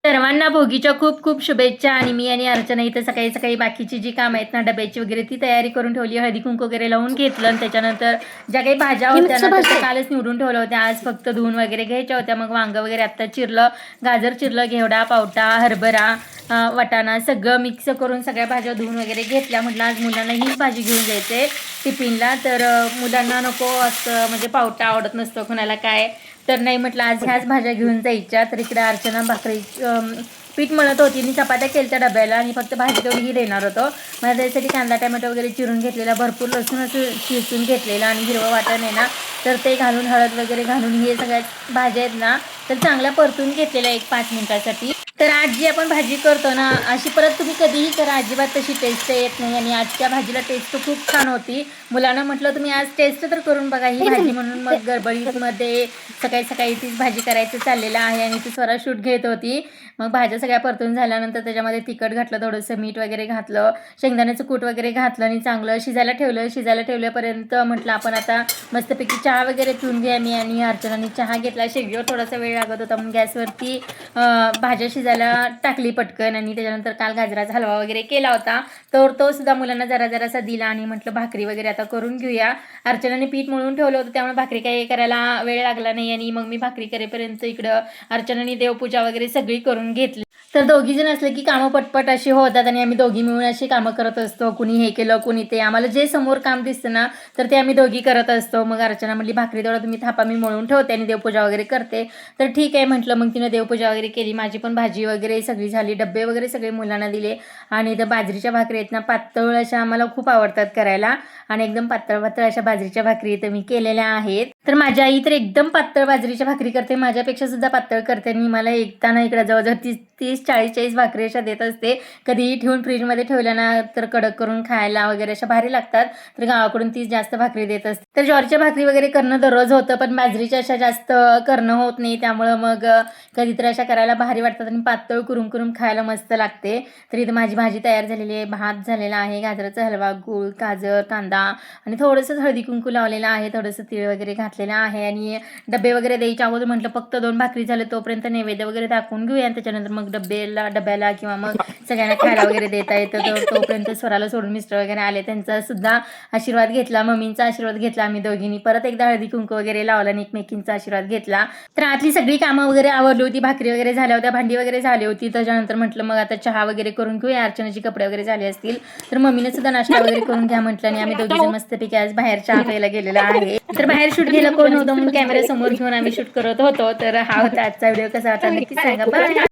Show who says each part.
Speaker 1: सर्वांना भोगीच्या खूप खूप शुभेच्छा. आणि मी आणि अर्चना इथं सकाळी सकाळी बाकीची जी कामं आहेत ना डब्याची वगैरे ती तयारी करून ठेवली. हळदी कुंकू वगैरे लावून घेतलं आणि त्याच्यानंतर ज्या काही भाज्या होत्या ना त्या कालच निवडून ठेवल्या होत्या. आज फक्त धुवून वगैरे घ्यायच्या होत्या. मग वांगं वगैरे आत्ता चिरलं, गाजर चिरलं, घेवडा, पावटा, हरभरा, वाटाणा सगळं मिक्स करून सगळ्या भाज्या धुवून वगैरे घेतल्या. म्हटलं आज मुलांना हीच भाजी घेऊन जायचे टिफिनला. तर मुलांना नको असं म्हणजे पावटा आवडत नसतो कोणाला काय, तर नाही म्हटलं आज ह्याच भाज्या घेऊन जायच्या. तर इकडे अर्चना भाकरी पीठ मळत होती. मी चपात्या केल्या डब्याला आणि फक्त भाजी तेवढी देणार होतो. मला त्यासाठी कांदा टमॅटो वगैरे चिरून घेतलेला, भरपूर लसूण असं चिरून घेतलेला आणि हिरवं वाटण आहे ना तर ते घालून हळद वगैरे घालून हे सगळ्या भाज्या आहेत ना तर चांगल्या परतून घेतलेल्या 1-5 मिनिटासाठी. तर आज जी आपण भाजी करतो ना अशी परत तुम्ही कधीही करा, अजिबात तशी टेस्ट येत नाही. आणि आजच्या भाजीला टेस्ट खूप छान होती. मुलांना म्हटलं तुम्ही आज टेस्ट तर करून बघा ही भाजी, म्हणून मग गडबडीमध्ये सकाळी सकाळी तीच भाजी करायचं चाललेलं आहे. आणि ती स्वरा शूट घेत होती. मग भाज्या सगळ्या परतून झाल्यानंतर त्याच्यामध्ये तिखट घातलं, थोडंसं मीठ वगैरे घातलं, शेंगदाण्याचं कूट वगैरे घातलं आणि चांगलं शिजायला ठेवलं. शिजायला ठेवल्यापर्यंत म्हटलं आपण आता मस्तपैकी चहा वगैरे पिऊन घ्या. मी आणि अर्चनाने चहा घेतला. शेगडीवर थोडासा वेळ लागत होता म्हणून गॅसवरती भाज्या शिजायला टाकली पटकन. आणि त्याच्यानंतर काल गाजराचा हलवा वगैरे केला होता तर तो सुद्धा मुलांना जरासा दिला. आणि म्हटलं भाकरी वगैरे आता करून घेऊया. अर्चनाने पीठ मळून ठेवलं होतं त्यामुळे भाकरी काही करायला वेळ लागला नाही. आणि मग मी भाकरी करेपर्यंत इकडं अर्चनाने देवपूजा वगैरे सगळी करून घेतली. तर दोघी जण असले की कामं पटपट अशी होतात आणि आम्ही दोघी मिळून अशी कामं करत असतो. कुणी हे केलं कुणी ते, आम्हाला जे समोर काम दिसतं ना तर ते आम्ही दोघी करत असतो. मग अर्चना म्हटली भाकरी तेवढं तुम्ही थापा, मी मळून ठेवते आणि देवपूजा वगैरे करते. तर ठीक आहे म्हटलं. मग तिने देवपूजा वगैरे केली. माझी पण भाजी वगैरे सगळी झाली, डब्बे वगैरे सगळे मुलांना दिले. आणि त्या बाजरीच्या भाकरी आहेत ना पातळ अशा आम्हाला खूप आवडतात करायला. आणि एकदम पातळ पातळ अशा बाजरीच्या भाकरी तर मी केलेल्या आहेत. तर माझी आई तर एकदम पातळ बाजरीच्या भाकरी करते, माझ्यापेक्षा सुद्धा पातळ करते. आणि मला एकताना इकडे जवळजवळ 30-40 भाकरी अशा देत असते. कधीही ठेवून फ्रीजमध्ये ठेवल्या ना तर कडक करून खायला वगैरे अशा भारी लागतात. तर गावाकडून 30 जास्त भाकरी देत असते. तर ज्वारीच्या भाकरी वगैरे करणं दररोज होतं पण बाजरीच्या अशा जास्त करणं होत नाही. त्यामुळं मग कधीतरी अशा करायला भारी वाटतात आणि पातळ करून खायला मस्त लागते. तर इथं माझी भाजी तयार झालेली आहे, भात झालेला आहे, गाजराचा हलवा, गूळ, गाजर, कांदा आणि थोडंसं हळदी कुंकू लावलेलं आहे, थोडंसं तीळ वगैरे घातलेलं आहे. आणि डबे वगैरे द्यायच्या अगोदर म्हटलं फक्त 2 भाकरी झाले तोपर्यंत नैवेद्य वगैरे दाखवून घेऊया आणि त्याच्यानंतर मग डब्याला किंवा मग सगळ्यांना खायला वगैरे देता येतं. तर तोपर्यंत स्वराला सोडून मिस्टर वगैरे आले, त्यांचा सुद्धा आशीर्वाद घेतला, मम्मींचा आशीर्वाद घेतला आम्ही दोघींनी. परत एकदा हळदी कुंकू वगैरे लावला आणि एकमेकींचा आशीर्वाद घेतला. तर आतली सगळी कामं वगैरे आवडली होती, भाकरी वगैरे झाल्या होत्या, भांडी वगैरे झाली होती. त्याच्यानंतर म्हटलं मग आता चहा वगैरे करून घेऊया. अर्चनाची कपडे वगैरे झाले असतील तर मम्मीने सुद्धा नाश्ता वगैरे करून घ्या म्हटलं. आणि आम्ही दोघी जण मस्तपैकी आज बाहेर चहा प्यायला गेलेला आहे. तर बाहेर शूट घ्यायला कोण नव्हतं म्हणून कॅमेरा समोर घेऊन आम्ही शूट करत होतो. तर हा होता आजचा व्हिडिओ, कसा वाटला नक्की सांगा. बाय.